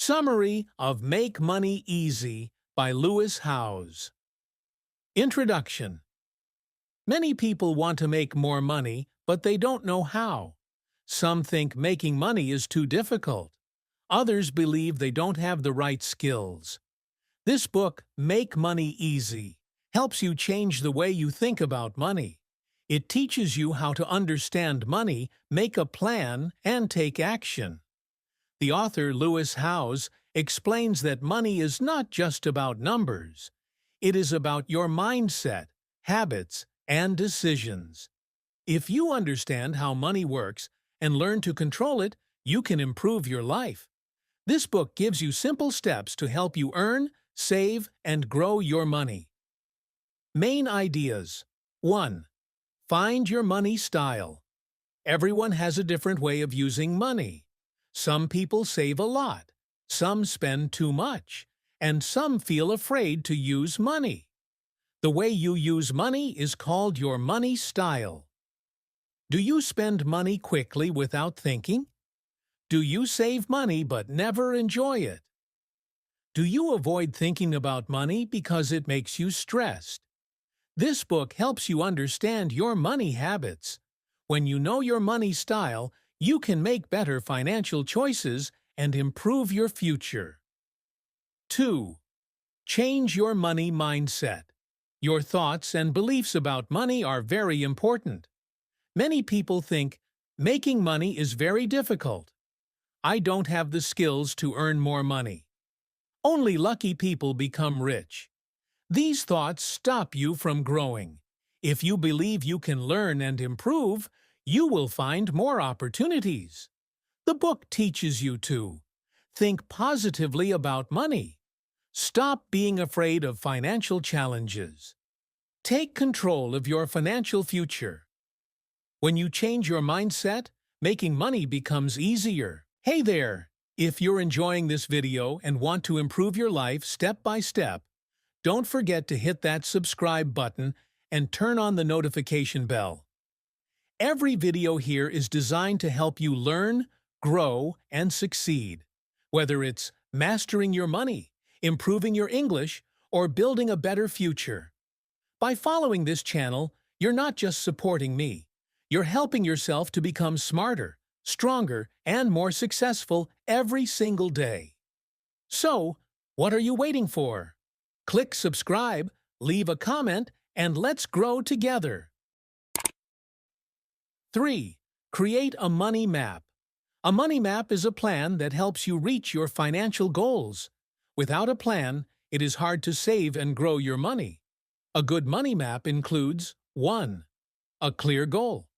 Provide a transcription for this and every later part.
Summary of Make Money Easy by Lewis Howes. Introduction. Many people want to make more money, but they don't know how. Some think making money is too difficult. Others believe they don't have the right skills. This book, Make Money Easy, helps you change the way you think about money. It teaches you how to understand money, make a plan, and take action. The author, Lewis Howes, explains that money is not just about numbers. It is about your mindset, habits, and decisions. If you understand how money works and learn to control it, you can improve your life. This book gives you simple steps to help you earn, save, and grow your money. Main ideas. 1. Find your money style. Everyone has a different way of using money. Some people save a lot, some spend too much, and some feel afraid to use money. The way you use money is called your money style. Do you spend money quickly without thinking? Do you save money but never enjoy it? Do you avoid thinking about money because it makes you stressed? This book helps you understand your money habits. When you know your money style, you can make better financial choices and improve your future. 2. Change your money mindset. Your thoughts and beliefs about money are very important. Many people think, making money is very difficult. I don't have the skills to earn more money. Only lucky people become rich. These thoughts stop you from growing. If you believe you can learn and improve, you will find more opportunities. The book teaches you to think positively about money. Stop being afraid of financial challenges. Take control of your financial future. When you change your mindset, making money becomes easier. Hey there! If you're enjoying this video and want to improve your life step by step, don't forget to hit that subscribe button and turn on the notification bell. Every video here is designed to help you learn, grow, and succeed. Whether it's mastering your money, improving your English, or building a better future. By following this channel, you're not just supporting me. You're helping yourself to become smarter, stronger, and more successful every single day. So, what are you waiting for? Click subscribe, leave a comment, and let's grow together. 3. Create a money map. A money map is a plan that helps you reach your financial goals. Without a plan, it is hard to save and grow your money. A good money map includes 1. A clear goal.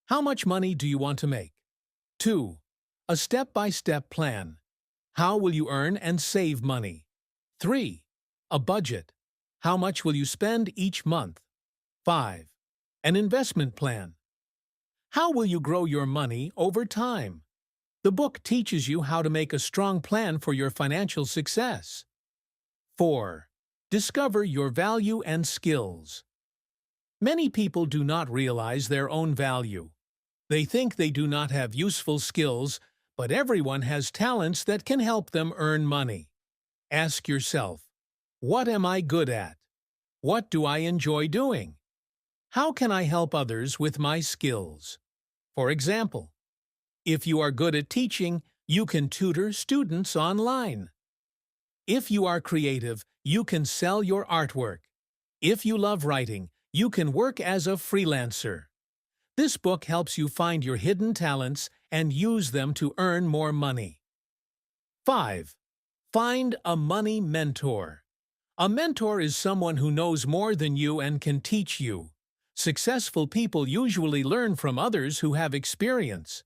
How much money do you want to make? 2. A step-by-step plan. How will you earn and save money? 3. A budget. How much will you spend each month? 5. An investment plan. How will you grow your money over time? The book teaches you how to make a strong plan for your financial success. 4. Discover your value and skills. Many people do not realize their own value. They think they do not have useful skills, but everyone has talents that can help them earn money. Ask yourself, what am I good at? What do I enjoy doing? How can I help others with my skills? For example, if you are good at teaching, you can tutor students online. If you are creative, you can sell your artwork. If you love writing, you can work as a freelancer. This book helps you find your hidden talents and use them to earn more money. 5. Find a money mentor. A mentor is someone who knows more than you and can teach you. Successful people usually learn from others who have experience.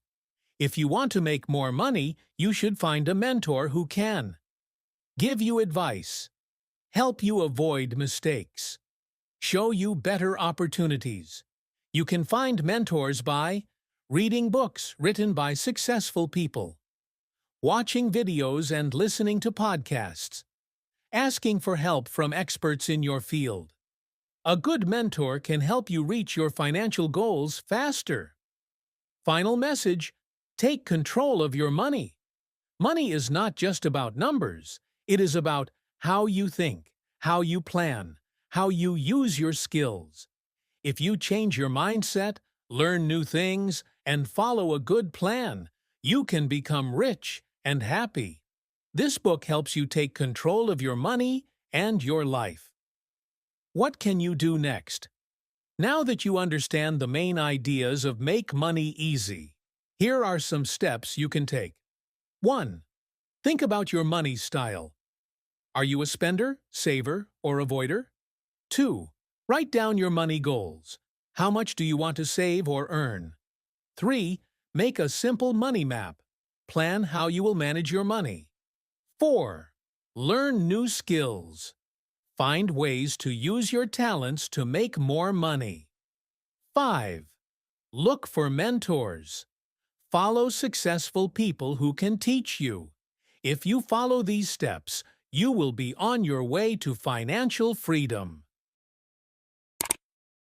If you want to make more money, you should find a mentor who can give you advice, help you avoid mistakes, show you better opportunities. You can find mentors by reading books written by successful people, watching videos and listening to podcasts, asking for help from experts in your field. A good mentor can help you reach your financial goals faster. Final message: take control of your money. Money is not just about numbers. It is about how you think, how you plan, how you use your skills. If you change your mindset, learn new things, and follow a good plan, you can become rich and happy. This book helps you take control of your money and your life. What can you do next? Now that you understand the main ideas of Make Money Easy, here are some steps you can take. 1. Think about your money style. Are you a spender, saver, or avoider? 2. Write down your money goals. How much do you want to save or earn? 3. Make a simple money map. Plan how you will manage your money. 4. Learn new skills. Find ways to use your talents to make more money. 5. Look for mentors. Follow successful people who can teach you. If you follow these steps, you will be on your way to financial freedom.